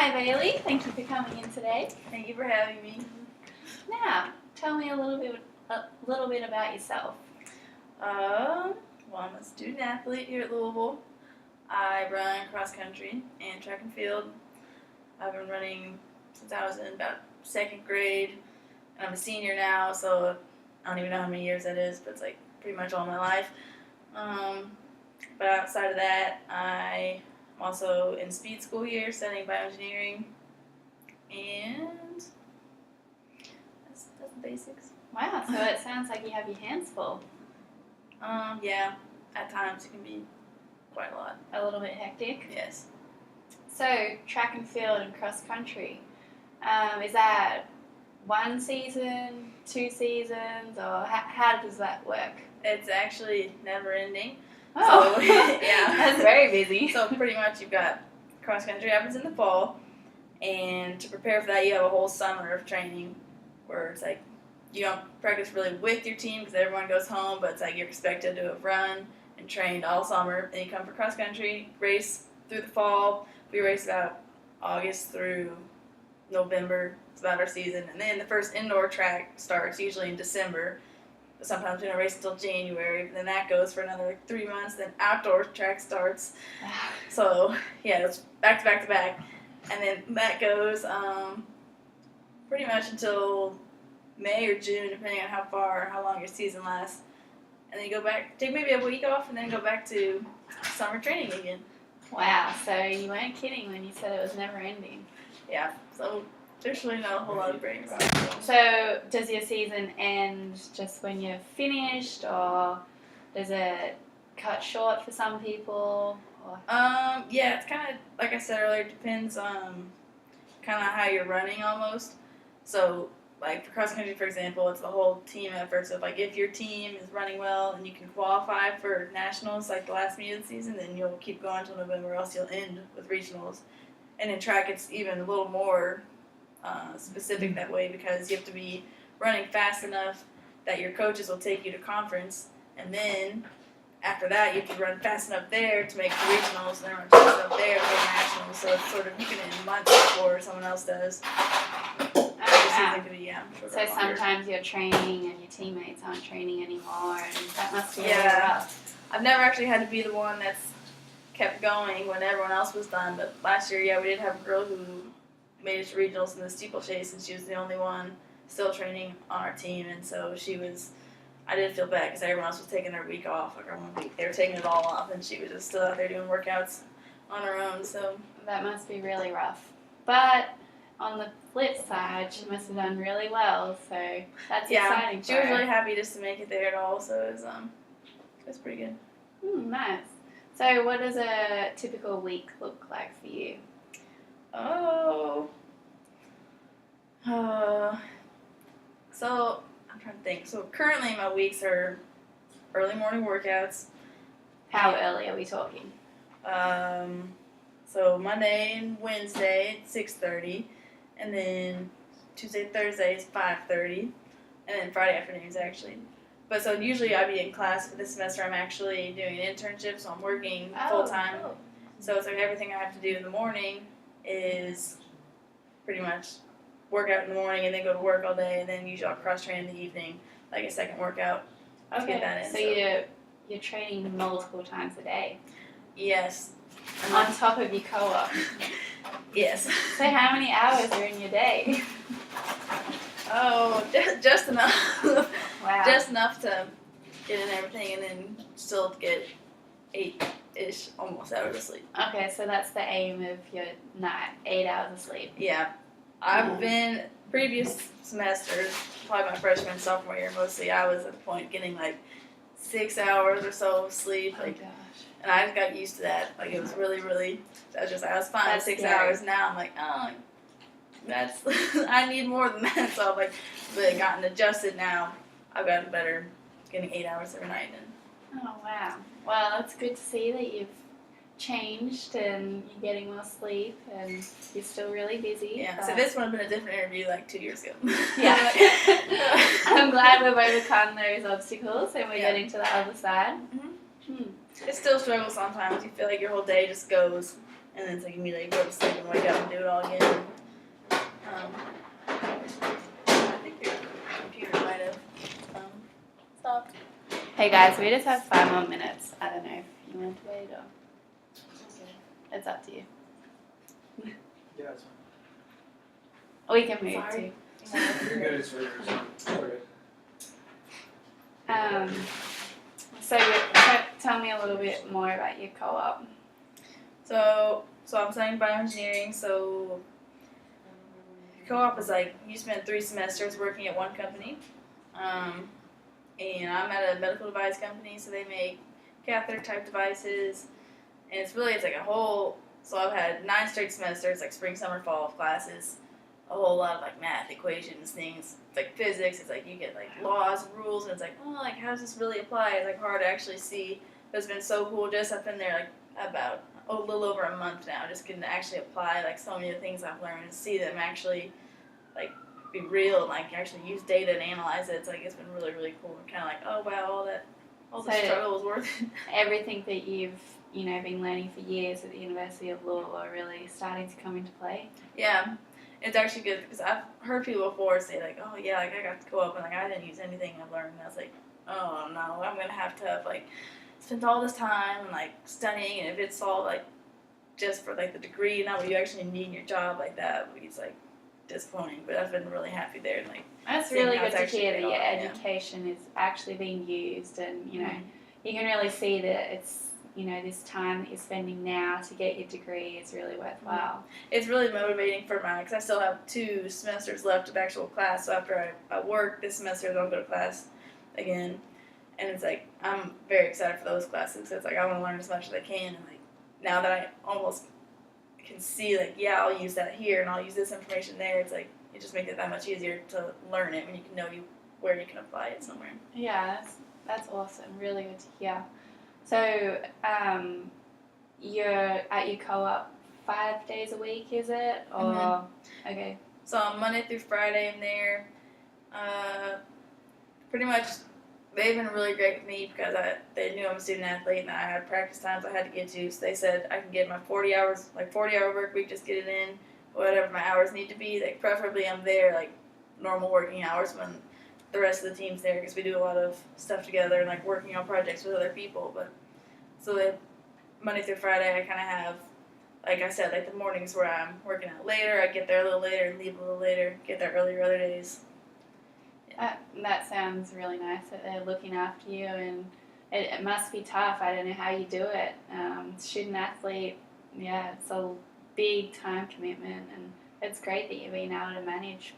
Hi Bailey, thank you for coming in today. Thank you for having me. Now, tell me a little bit about yourself. Well, I'm a student athlete here at Louisville. I run cross country and track and field. I've been running since I was in about second grade, and I'm a senior now, so I don't even know how many years that is, but it's like pretty much all my life. But outside of that, I'm also in speed school here, studying bioengineering, and that's the basics. Wow, so it sounds like you have your hands full. Yeah, at times it can be quite a lot. A little bit hectic. Yes. So, track and field and cross country, is that one season, 2 seasons, or how does that work? It's actually never ending. Oh, So, yeah. That's very busy. So pretty much you've got cross country happens in the fall, and to prepare for that you have a whole summer of training where it's like you don't practice really with your team because everyone goes home, but it's like you're expected to have run and trained all summer. Then you come for cross country, race through the fall. We race about August through November. It's about our season. And then the first indoor track starts usually in December. But sometimes we don't race until January. But then that goes for another 3 months. Then outdoor track starts. So, yeah, it's back to back to back. And then that goes pretty much until May or June, depending on how long your season lasts. And then you go back, take maybe a week off, and then go back to summer training again. Wow, so you weren't kidding when you said it was never ending. Yeah, so there's really not a whole lot of breaks. So does your season end just when you're finished, or does it cut short for some people? Or? Yeah, it's kind of, like I said earlier, it depends on kind of how you're running almost. So, like for cross country, for example, it's the whole team effort. So, if your team is running well and you can qualify for nationals, like the last meet of the season, then you'll keep going until November, or else you'll end with regionals. And in track, it's even a little more specific that way because you have to be running fast enough that your coaches will take you to conference, and then after that, you have to run fast enough there to make the regionals, and then run fast enough there to make nationals. So it's sort of you can end months before someone else does. Wow. So Longer. sometimes you're training and your teammates aren't training anymore, and that must be really Yeah. rough. I've never actually had to be the one that's kept going when everyone else was done, but last year, yeah, we did have a girl who made it to regionals in the steeplechase, and she was the only one still training on our team, and so I did feel bad because everyone else was taking their week off, like our 1 week. They were taking it all off, and she was just still out there doing workouts on her own, so. That must be really rough. But on the flip side, she must have done really well, so that's exciting. She was really happy just to make it there at all, so it was pretty good. Nice. So what does a typical week look like for you? So I'm trying to think. So currently my weeks are early morning workouts. How early are we talking? So Monday and Wednesday at 6:30, and then Tuesday, Thursday is 5:30, and then Friday afternoons actually. But so usually I'd be in class, but this semester I'm actually doing an internship, so I'm working full time. Cool. So it's like everything I have to do in the morning is pretty much work out in the morning and then go to work all day, and then usually I'll cross train in the evening, like a second workout. To get that in, so you're training multiple times a day. Yes. On top of your co-op. Yes. So how many hours are in your day? Oh, just enough. Wow. Just enough to get in everything, and then still get 8-ish, almost hours of sleep. Okay, so that's the aim of your night, 8 hours of sleep. Yeah. I've been, previous semesters, probably my freshman and sophomore year mostly, I was at the point getting like 6 hours or so of sleep. Oh Like, gosh. and I just got used to that. Like, it was really, really, I was fine That's with 6 scary. hours. Now I'm like, oh, that's, I need more than that. So I've like, really gotten adjusted now. I've gotten better getting 8 hours every night. And Oh wow. Well, it's good to see that you've changed and you're getting more sleep and you're still really busy. yeah, but- so this would have been a different interview like 2 years ago. Yeah. I'm glad we've overcome those obstacles and we're Yeah. getting to the other side. It still struggles sometimes. You feel like your whole day just goes and then it's like immediately go to sleep and wake up and do it all again. I think your computer might have stopped. Hey guys, we just have 5 more minutes. I don't know if you want to wait or it's up to you. Yeah, it's We can move Sorry. fine. You're good, it's yours. Okay. to. So tell me a little bit more about your co-op. So I'm studying bioengineering, so co-op is like you spend 3 semesters working at one company. And I'm at a medical device company, so they make catheter type devices. And it's like a whole, so I've had 9 straight semesters, like spring, summer, fall of classes. A whole lot of like math equations, things. It's like physics, it's like you get like laws, rules, and it's like, oh, like how does this really apply? It's like hard to actually see. But it's been so cool. Just I've been there like about a little over a month now, just getting to actually apply like so many of the things I've learned and see them actually like be real and like actually use data and analyze it. It's like it's been really, really cool. And kind of like, oh wow, all the So struggle was worth it. Everything that you've been learning for years at the University of Law are really starting to come into play. Yeah. It's actually good because I've heard people before say like, oh yeah, like I got to go up and like I didn't use anything I've learned. And I was like, oh no, I'm gonna have like spend all this time and like studying, and if it's all like just for like the degree, not what you actually need in your job, like that would be like disappointing. But I've been really happy there and like That's seeing really how good it's to hear that actually your paid off, yeah. education is actually being used, and you can really see that it's this time that you're spending now to get your degree is really worthwhile. It's really motivating for mine because I still have 2 semesters left of actual class. So after I work this semester, I'll go to class again, and it's like I'm very excited for those classes. It's like I want to learn as much as I can, and like now that I almost can see like I'll use that here and I'll use this information there. It's like it just makes it that much easier to learn it when you can know where you can apply it somewhere. Yeah, that's awesome. Really good to hear. So, you're at your co-op 5 days a week, is it? Or okay. So on Monday through Friday, I'm there. Pretty much, they've been really great with me because they knew I'm a student athlete and I had practice times I had to get to. So they said I can get my 40 hours, like 40-hour work week, just get it in, whatever my hours need to be. Like preferably I'm there like normal working hours when the rest of the team's there because we do a lot of stuff together and like working on projects with other people. But so that Monday through Friday, I kind of have, like I said, like the mornings where I'm working out later. I get there a little later and leave a little later. Get there earlier other days. That sounds really nice that they're looking after you, and it must be tough. I don't know how you do it. Student athlete, yeah, it's a big time commitment, and it's great that you've been able to manage,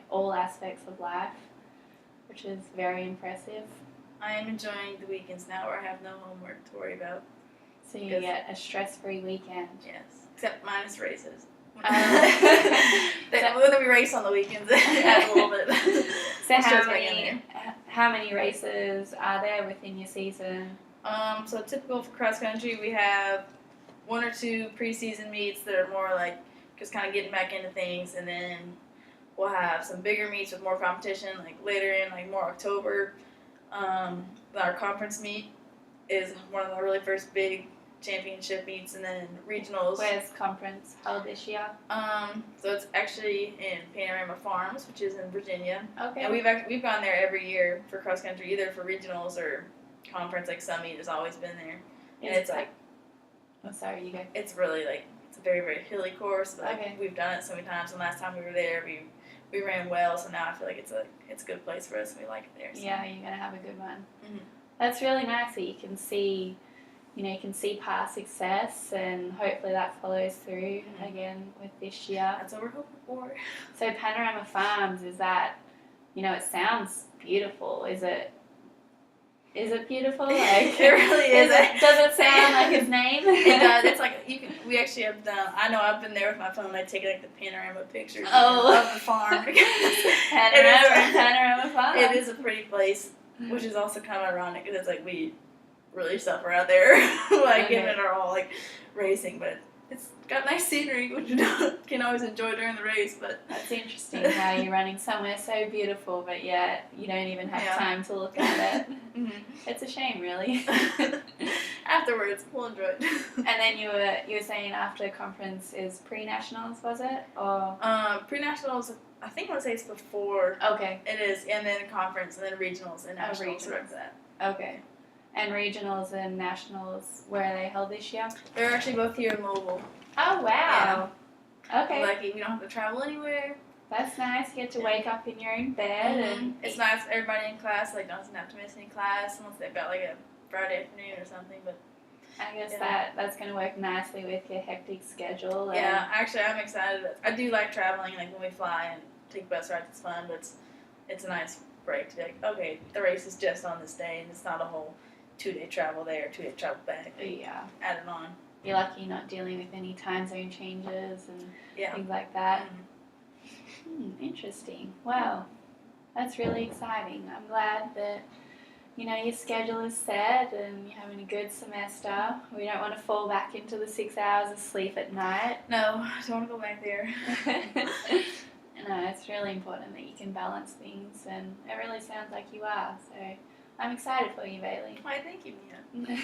all aspects of life, which is very impressive. I am enjoying the weekends now where I have no homework to worry about. So you get a stress-free weekend. Yes, except minus races. Oh. When we race on the weekends, add a little bit. So Stress back in there. how many races are there within your season? So typical for cross country, we have 1 or 2 preseason meets that are more like just kind of getting back into things, and then we'll have some bigger meets with more competition, like later in like more October. Our conference meet is one of the really first big championship meets, and then regionals. Where's conference held this year? So it's actually in Panorama Farms, which is in Virginia. Okay. And we've gone there every year for cross country, either for regionals or conference. Like Summit has always been there, and it's like, oh, sorry, you go. it's really like it's a very, very hilly course. But like, Okay. we've done it so many times. And last time we were there, we ran well. So now I feel like it's a good place for us, and we like it there. So. Yeah, you're gonna have a good one. Mhm. That's really nice that you can see, past success, and hopefully that follows through again with this year. That's what we're hoping for. So Panorama Farms, is that, it sounds beautiful. Is it beautiful? Like, It really is. Does it sound like his name? It does. It's like we actually have done. I know I've been there with my phone. I take like the panorama pictures of the farm. Panorama Farms. It is a pretty place, which is also kind of ironic because it's like we really suffer out there, like giving it our all, like racing. But it's got nice scenery, which you can always enjoy during the race. But That's interesting how you're running somewhere so beautiful, but yet you don't even have Yeah. time to look at it. mhm. It's a shame, really. Afterwards, we'll enjoy it. And then you were saying after conference is pre-nationals, was it? Or Pre-nationals, I think I want to say it's before. okay, It is, and then conference, and then regionals and nationals. regionals. Right after that. okay. And regionals and nationals, where are they held this year? They're actually both here in Louisville. Oh wow. Okay, Lucky we don't have to travel anywhere. that's nice. You get to wake up in your own bed and It's nice. Everybody in class doesn't have to miss any class unless they've got a Friday afternoon or something. But I guess Yeah. that's going to work nicely with your hectic schedule. And yeah, actually, I'm excited. I do like traveling. Like when we fly and take bus rides, it's fun. But it's a nice break to be like, okay, the race is just on this day, and it's not a whole 2-day travel there, 2-day travel back. yeah, Add it on. you're lucky you're not dealing with any time zone changes and Yeah. things like that. Mhm. Interesting. Wow, that's really exciting. I'm glad that your schedule is set and you're having a good semester. We don't want to fall back into the 6 hours of sleep at night. No, I don't want to go back there. No, it's really important that you can balance things, and it really sounds like you are. So I'm excited for you, Bailey. Why, thank you, Mia.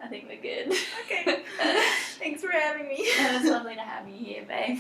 I think we're good. Okay. Thanks for having me. It was lovely to have you here, babe.